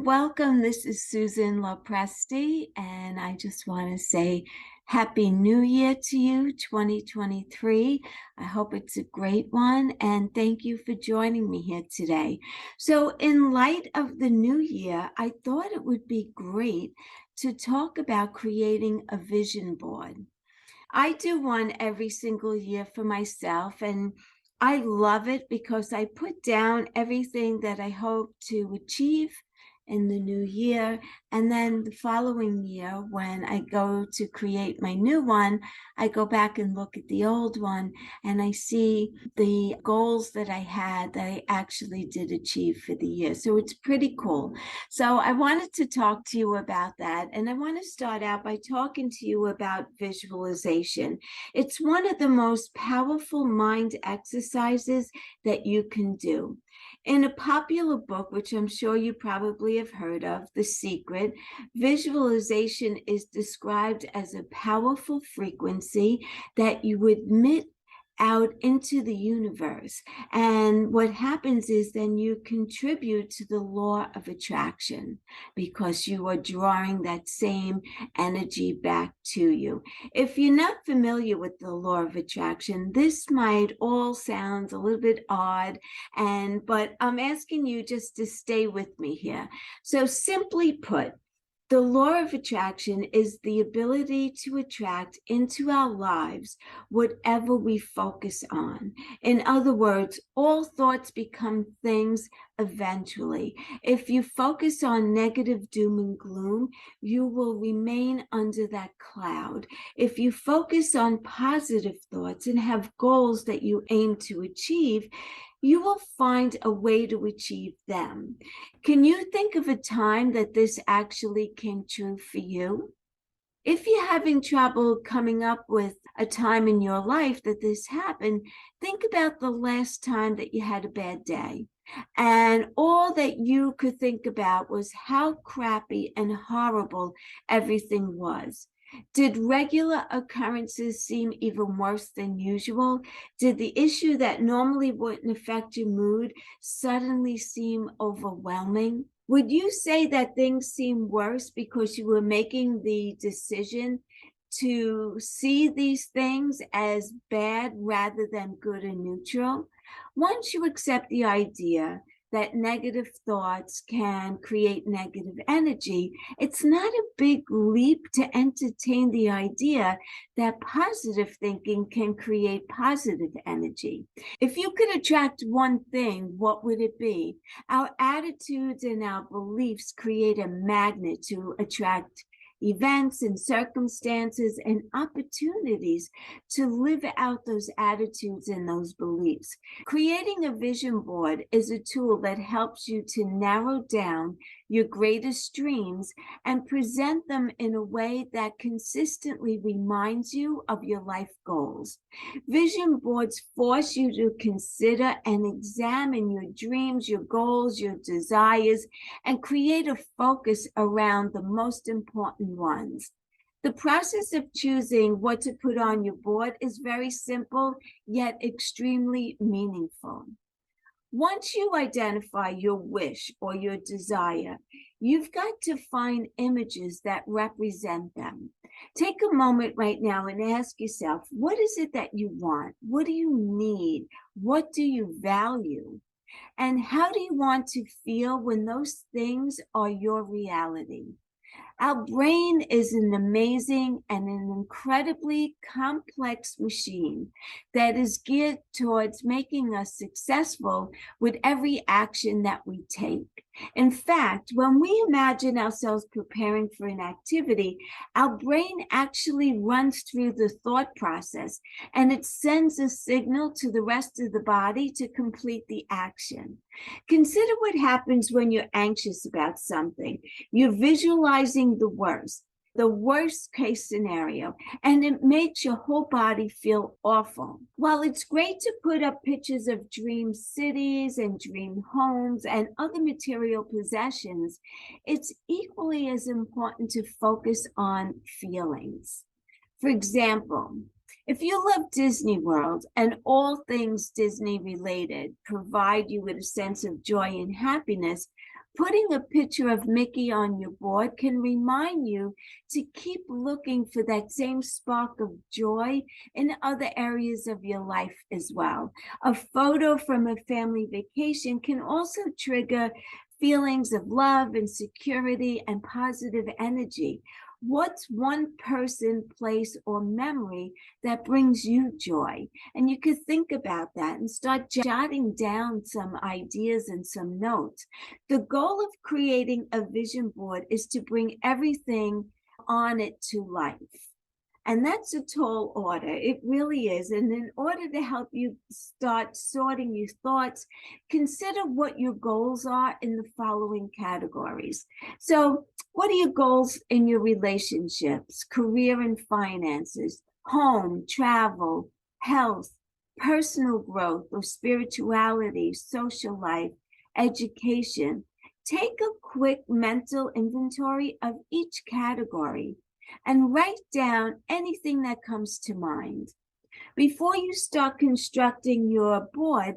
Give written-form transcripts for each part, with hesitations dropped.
everyone. Welcome. This is Susan Lopresti, and I just want to say Happy New Year to you, 2023. I hope it's a great one, and thank you for joining me here today. So, in light of the new year, I thought it would be great to talk about creating a vision board. I do one every single year for myself, and I love it because I put down everything that I hope to achieve in the new year. And then the following year, when I go to create my new one, I go back and look at the old one and I see the goals that I had that I actually did achieve for the year. So it's pretty cool. So I wanted to talk to you about that. And I want to start out by talking to you about visualization. It's one of the most powerful mind exercises that you can do. In a popular book, which I'm sure you probably have heard of, The Secret, visualization is described as a powerful frequency that you emit out into the universe. And what happens is then you contribute to the law of attraction because you are drawing that same energy back to you. If you're not familiar with the law of attraction, this might all sound a little bit odd, but I'm asking you just to stay with me here. So simply put, the law of attraction is the ability to attract into our lives whatever we focus on. In other words, all thoughts become things eventually. If you focus on negative doom and gloom, you will remain under that cloud. If you focus on positive thoughts and have goals that you aim to achieve, you will find a way to achieve them. Can you think of a time that this actually came true for you? If you're having trouble coming up with a time in your life that this happened, think about the last time that you had a bad day. And all that you could think about was how crappy and horrible everything was. Did regular occurrences seem even worse than usual? Did the issue that normally wouldn't affect your mood suddenly seem overwhelming? Would you say that things seem worse because you were making the decision to see these things as bad rather than good and neutral? Once you accept the idea that negative thoughts can create negative energy, it's not a big leap to entertain the idea that positive thinking can create positive energy. If you could attract one thing, what would it be? Our attitudes and our beliefs create a magnet to attract events and circumstances and opportunities to live out those attitudes and those beliefs. Creating a vision board is a tool that helps you to narrow down your greatest dreams and present them in a way that consistently reminds you of your life goals. Vision boards force you to consider and examine your dreams, your goals, your desires, and create a focus around the most important ones. The process of choosing what to put on your board is very simple, yet extremely meaningful. Once you identify your wish or your desire, you've got to find images that represent them. Take a moment right now and ask yourself, what is it that you want? What do you need? What do you value? And how do you want to feel when those things are your reality? Our brain is an amazing and an incredibly complex machine that is geared towards making us successful with every action that we take. In fact, when we imagine ourselves preparing for an activity, our brain actually runs through the thought process and it sends a signal to the rest of the body to complete the action. Consider what happens when you're anxious about something. You're visualizing the worst case scenario, and it makes your whole body feel awful. While it's great to put up pictures of dream cities and dream homes and other material possessions, it's equally as important to focus on feelings. For example, if you love Disney World and all things Disney related provide you with a sense of joy and happiness, Putting a picture of Mickey on your board can remind you to keep looking for that same spark of joy in other areas of your life as well. A photo from a family vacation can also trigger feelings of love and security and positive energy. What's one person, place, or memory that brings you joy? And you could think about that and start jotting down some ideas and some notes. The goal of creating a vision board is to bring everything on it to life. And that's a tall order. It really is. And in order to help you start sorting your thoughts, consider what your goals are in the following categories. So, what are your goals in your relationships, career and finances, home, travel, health, personal growth or spirituality, social life, education? Take a quick mental inventory of each category and write down anything that comes to mind. Before you start constructing your board,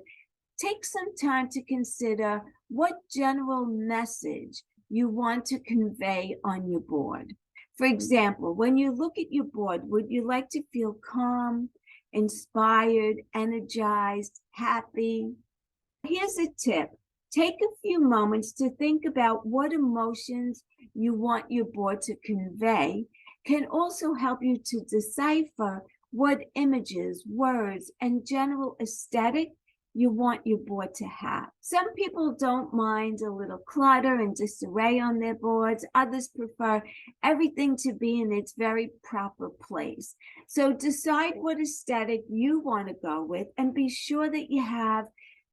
take some time to consider what general message you want to convey on your board. For example, when you look at your board, would you like to feel calm, inspired, energized, happy? Here's a tip. Take a few moments to think about what emotions you want your board to convey. Can also help you to decipher what images, words, and general aesthetic you want your board to have. Some people don't mind a little clutter and disarray on their boards. Others prefer everything to be in its very proper place. So decide what aesthetic you want to go with and be sure that you have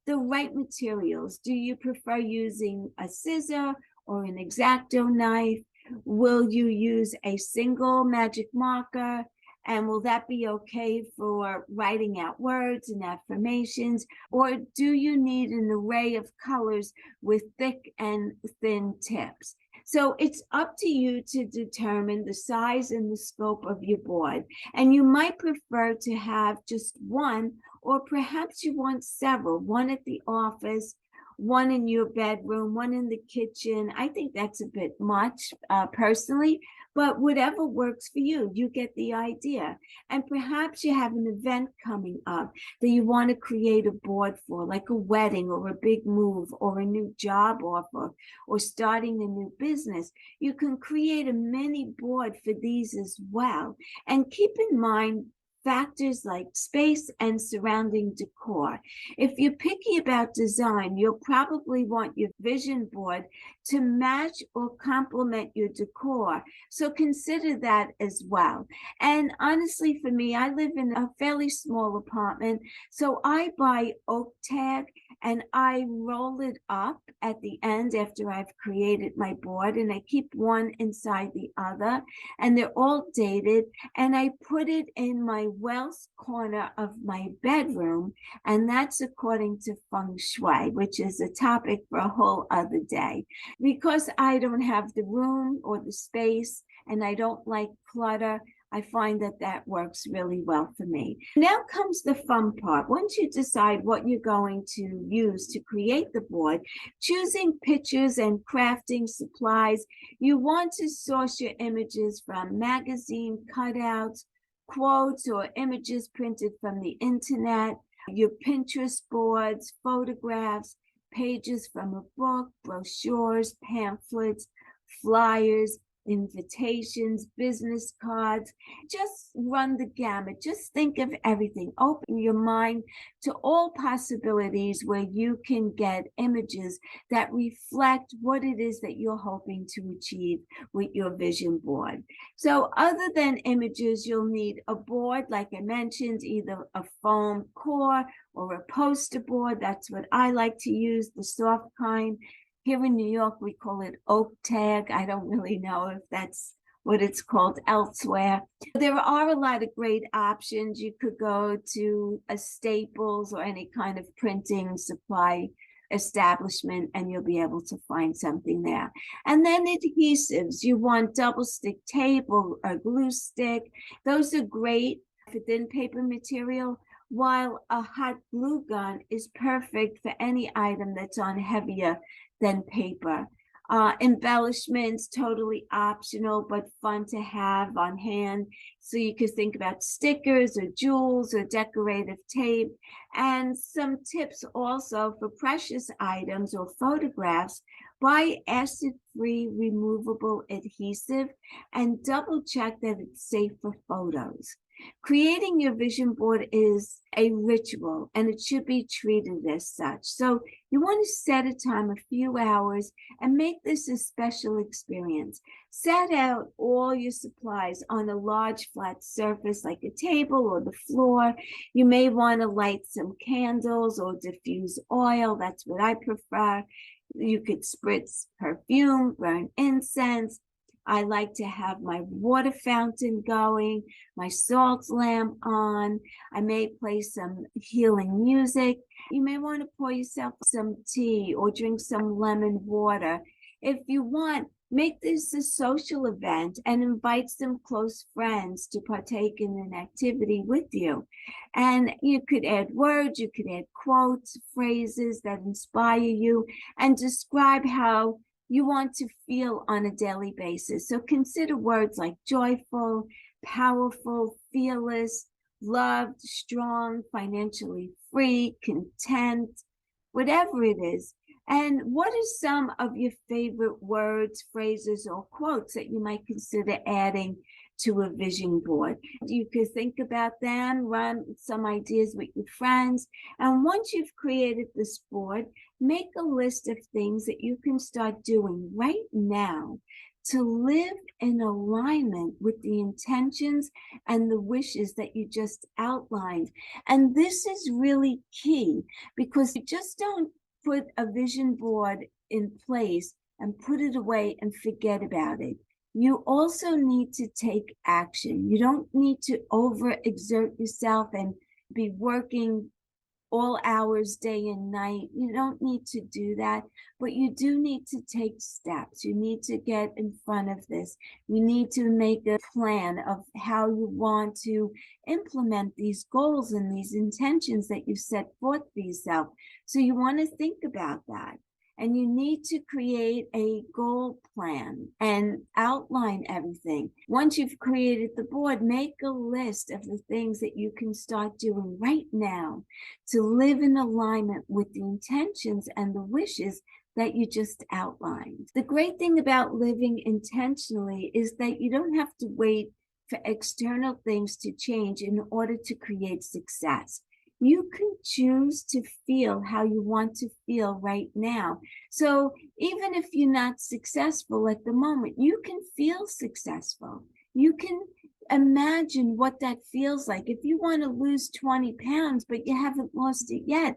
the right materials. Do you prefer using a scissor or an X-Acto knife? Will you use a single magic marker? And will that be okay for writing out words and affirmations? Or do you need an array of colors with thick and thin tips? So it's up to you to determine the size and the scope of your board. And you might prefer to have just one, or perhaps you want several, one at the office, one in your bedroom, one in the kitchen. I think that's a bit much personally, but whatever works for you, you get the idea. And perhaps you have an event coming up that you want to create a board for, like a wedding or a big move or a new job offer or starting a new business. You can create a mini board for these as well. And keep in mind factors like space and surrounding decor. If you're picky about design, you'll probably want your vision board to match or complement your decor. So consider that as well. And honestly, for me, I live in a fairly small apartment, so I buy oak tag and I roll it up at the end after I've created my board, and I keep one inside the other, and they're all dated, and I put it in my west corner of my bedroom, and that's according to feng shui, which is a topic for a whole other day. Because I don't have the room or the space and I don't like clutter, I find that that works really well for me. Now comes the fun part. Once you decide what you're going to use to create the board, choosing pictures and crafting supplies, you want to source your images from magazine cutouts, quotes, or images printed from the internet, your Pinterest boards, photographs, pages from a book, brochures, pamphlets, flyers, invitations, business cards. Just run the gamut. Just think of everything. Open your mind to all possibilities where you can get images that reflect what it is that you're hoping to achieve with your vision board. So other than images, you'll need a board, like I mentioned, either a foam core or a poster board. That's what I like to use, the soft kind. Here in New York, we call it oak tag. I don't really know if that's what it's called elsewhere. There are a lot of great options. You could go to a Staples or any kind of printing supply establishment and you'll be able to find something there. And then adhesives. You want double stick tape or a glue stick. Those are great for thin paper material, while a hot glue gun is perfect for any item that's on heavier than paper. Embellishments, totally optional, but fun to have on hand. So you could think about stickers or jewels or decorative tape. And some tips also for precious items or photographs: buy acid-free removable adhesive and double check that it's safe for photos. Creating your vision board is a ritual and it should be treated as such. So you want to set a time, a few hours, and make this a special experience. Set out all your supplies on a large flat surface like a table or the floor. You may want to light some candles or diffuse oil. That's what I prefer. You could spritz perfume, burn incense. I like to have my water fountain going, my salt lamp on. I may play some healing music. You may want to pour yourself some tea or drink some lemon water. If you want, make this a social event and invite some close friends to partake in an activity with you. And you could add words, you could add quotes, phrases that inspire you, and describe how you want to feel on a daily basis. So consider words like joyful, powerful, fearless, loved, strong, financially free, content, whatever it is. And what are some of your favorite words, phrases, or quotes that you might consider adding to a vision board? You could think about them, run some ideas with your friends. And once you've created this board, make a list of things that you can start doing right now to live in alignment with the intentions and the wishes that you just outlined. And this is really key, because you just don't put a vision board in place and put it away and forget about it. You also need to take action. You don't need to overexert yourself and be working all hours, day and night. You don't need to do that, but you do need to take steps. You need to get in front of this. You need to make a plan of how you want to implement these goals and these intentions that you set forth for yourself. So you want to think about that. And you need to create a goal plan and outline everything. Once you've created the board, make a list of the things that you can start doing right now to live in alignment with the intentions and the wishes that you just outlined. The great thing about living intentionally is that you don't have to wait for external things to change in order to create success. You can choose to feel how you want to feel right now. So even if you're not successful at the moment, you can feel successful. You can imagine what that feels like. If you want to lose 20 pounds, but you haven't lost it yet,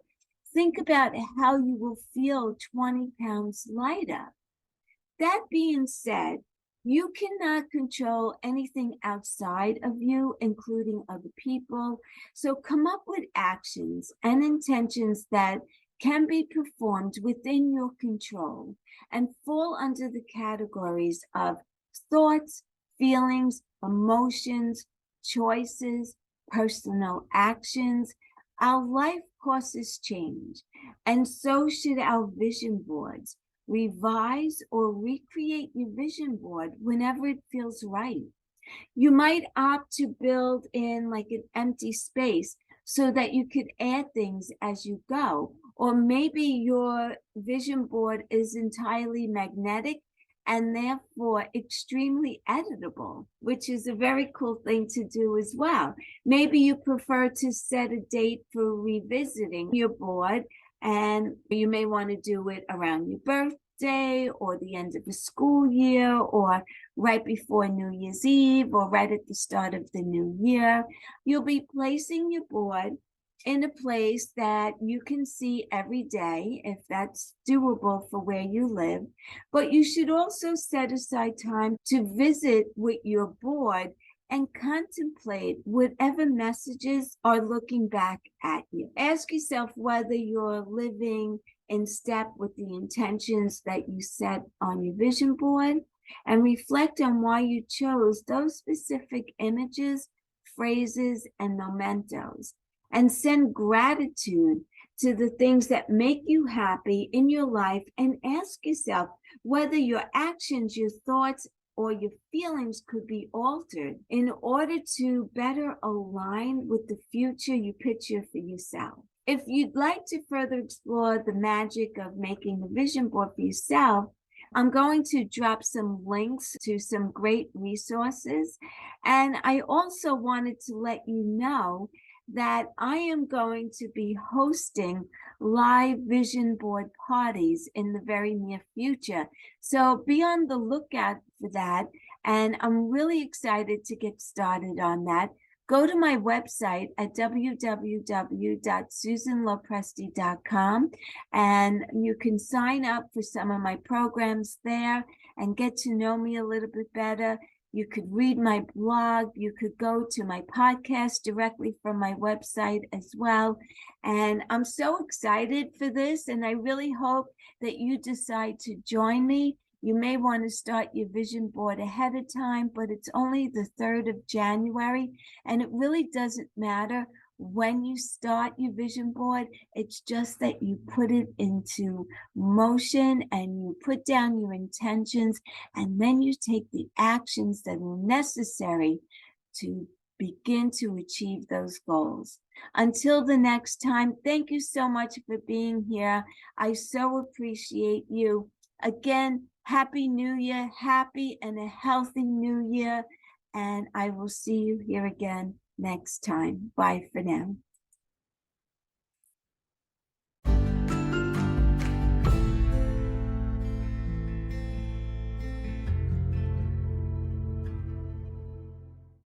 think about how you will feel 20 pounds lighter. That being said, you cannot control anything outside of you, including other people. So come up with actions and intentions that can be performed within your control and fall under the categories of thoughts, feelings, emotions, choices, personal actions. Our life courses change, and so should our vision boards. Revise or recreate your vision board whenever it feels right. You might opt to build in like an empty space so that you could add things as you go. Or maybe your vision board is entirely magnetic and therefore extremely editable, which is a very cool thing to do as well. Maybe you prefer to set a date for revisiting your board, and you may want to do it around your birthday or the end of the school year or right before New Year's Eve or right at the start of the new year. You'll be placing your board in a place that you can see every day, if that's doable for where you live. But you should also set aside time to visit with your board and contemplate whatever messages are looking back at you. Ask yourself whether you're living in step with the intentions that you set on your vision board, and reflect on why you chose those specific images, phrases, and mementos. and send gratitude to the things that make you happy in your life, and ask yourself whether your actions, your thoughts, or your feelings could be altered in order to better align with the future you picture for yourself. If you'd like to further explore the magic of making a vision board for yourself, I'm going to drop some links to some great resources. And I also wanted to let you know that I am going to be hosting live vision board parties in the very near future. So be on the lookout for that. And I'm really excited to get started on that. Go to my website at www.susanlopresti.com, and you can sign up for some of my programs there and get to know me a little bit better. You could read my blog. You could go to my podcast directly from my website as well. And I'm so excited for this, and I really hope that you decide to join me. You may want to start your vision board ahead of time, but it's only the 3rd of January, and it really doesn't matter when you start your vision board. It's just that you put it into motion and you put down your intentions, and then you take the actions that are necessary to begin to achieve those goals. Until the next time, thank you so much for being here. I so appreciate you. Again, Happy New Year, happy and a healthy New Year. And I will see you here again next time. Bye for now.